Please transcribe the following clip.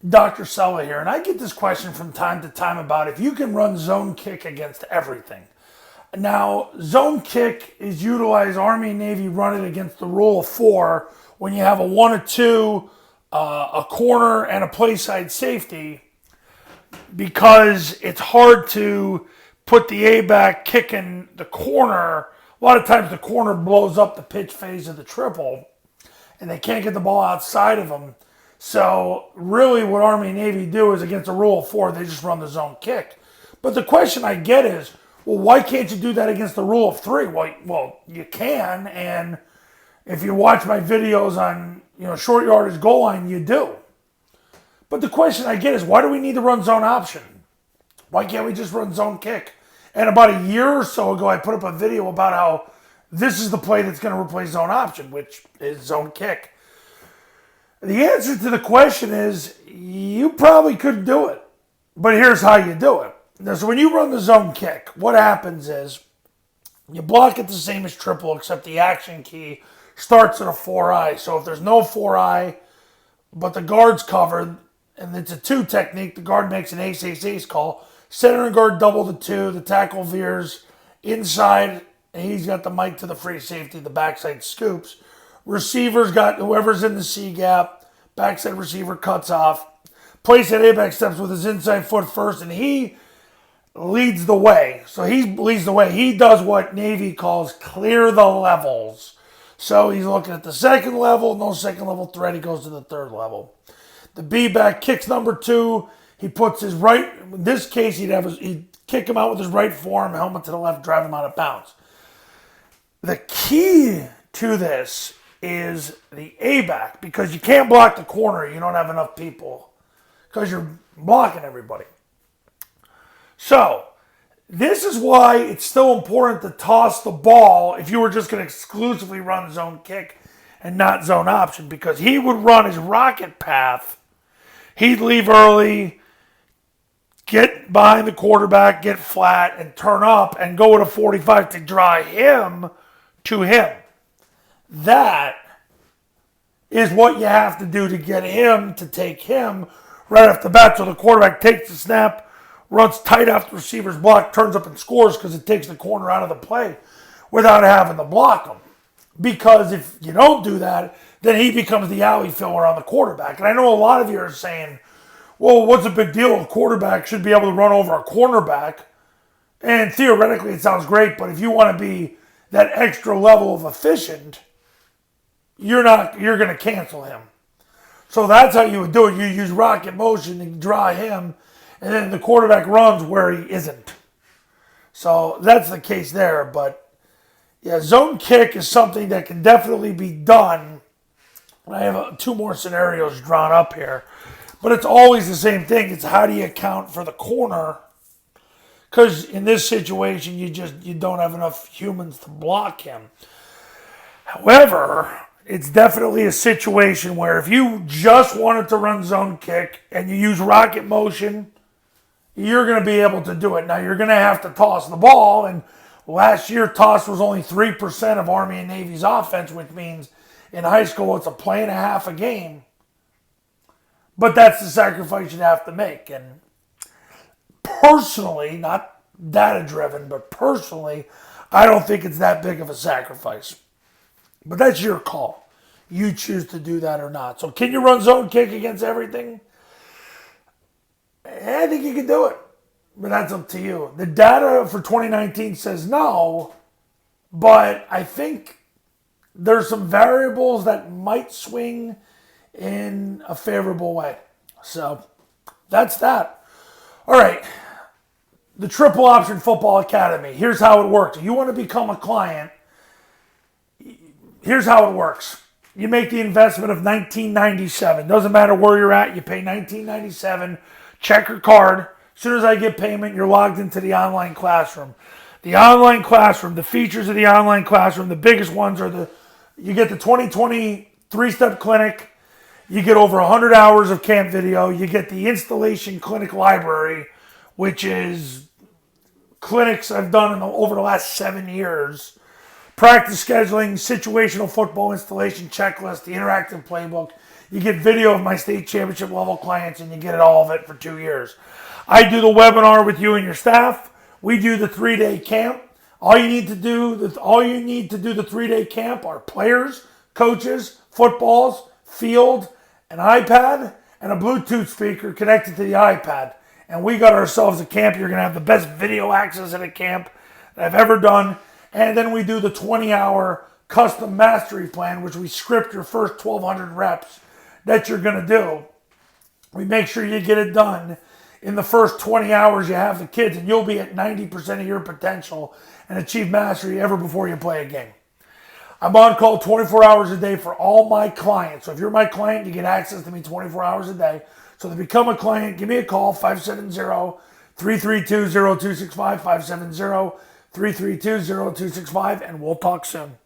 Dr. Sella here, and I get this question from time to time about if you can run zone kick against everything. Now, zone kick is utilized, Army and Navy run it against the rule of four when you have a 1 or 2, a corner, and a play side safety, because it's hard to put the A-back kicking the corner. A lot of times the corner blows up the pitch phase of the triple, and they can't get the ball outside of them. So really what Army and Navy do is against a rule of four, they just run the zone kick. But the question I get is, well, why can't you do that against the rule of three? Well, you can, and if you watch my videos on short yardage goal line, you do. But the question I get is, why do we need to run zone option? Why can't we just run zone kick? And about a year or so ago, I put up a video about how this is the play that's going to replace zone option, which is zone kick. The answer to the question is, you probably could do it. But here's how you do it. Now, so when you run the zone kick, what happens is you block it the same as triple, except the action key starts at a 4-eye. So if there's no 4-eye, but the guard's covered, and it's a 2 technique, the guard makes an ace call. Center and guard double the 2, the tackle veers inside, and he's got the mic to the free safety, the backside scoops. Receiver's got whoever's in the C gap, backside receiver cuts off. Place at A-back steps with his inside foot first, and he leads the way. So he leads the way. He does what Navy calls clear the levels. So he's looking at the second level, no second level threat, he goes to the third level. The B-back kicks number 2. He puts his right, in this case, he'd kick him out with his right forearm, helmet to the left, drive him out of bounds. The key to this is the A-back, because you can't block the corner. You don't have enough people because you're blocking everybody. So this is why it's still important to toss the ball if you were just going to exclusively run zone kick and not zone option, because he would run his rocket path. He'd leave early, get behind the quarterback, get flat, and turn up and go with a 45 to draw him to him. That is what you have to do to get him to take him right off the bat. So the quarterback takes the snap, runs tight off the receiver's block, turns up and scores because it takes the corner out of the play without having to block him. Because if you don't do that, then he becomes the alley filler on the quarterback. And I know a lot of you are saying, well, what's the big deal? A quarterback should be able to run over a cornerback. And theoretically, it sounds great, but if you want to be that extra level of efficient, you're going to cancel him. So that's how you would do it. You use rocket motion to draw him, and then the quarterback runs where he isn't. So that's the case there. But yeah, zone kick is something that can definitely be done. I have 2 more scenarios drawn up here. But it's always the same thing. It's how do you account for the corner? Because in this situation, you don't have enough humans to block him. However, it's definitely a situation where if you just wanted to run zone kick and you use rocket motion, you're going to be able to do it. Now, you're going to have to toss the ball, and last year, toss was only 3% of Army and Navy's offense, which means in high school, it's a play and a half a game. But that's the sacrifice you have to make. And personally, not data-driven, but personally, I don't think it's that big of a sacrifice. But that's your call. You choose to do that or not. So can you run zone kick against everything? I think you can do it. But that's up to you. The data for 2019 says no, but I think there's some variables that might swing in a favorable way. So that's that. All right. The Triple Option Football Academy. Here's how it works. If you want to become a client, here's how it works. You make the investment of $19.97. Doesn't matter where you're at. You pay $19.97. Check your card. As soon as I get payment, you're logged into the online classroom. The online classroom, the features of the online classroom, the biggest ones are you get the 2020 3-step clinic. You get over 100 hours of camp video. You get the installation clinic library, which is clinics I've done over the last 7 years. Practice scheduling, situational football installation checklist, the interactive playbook. You get video of my state championship level clients, and you get all of it for 2 years. I do the webinar with you and your staff. We do the 3-day camp. All you need to do the 3-day camp are players, coaches, footballs, field, an iPad, and a Bluetooth speaker connected to the iPad. And we got ourselves a camp. You're going to have the best video access at a camp that I've ever done. And then we do the 20-hour custom mastery plan, which we script your first 1,200 reps that you're going to do. We make sure you get it done in the first 20 hours you have the kids, and you'll be at 90% of your potential and achieve mastery ever before you play a game. I'm on call 24 hours a day for all my clients. So if you're my client, you get access to me 24 hours a day. So to become a client, give me a call, 570-332-0265, 570-332-0265, and we'll talk soon.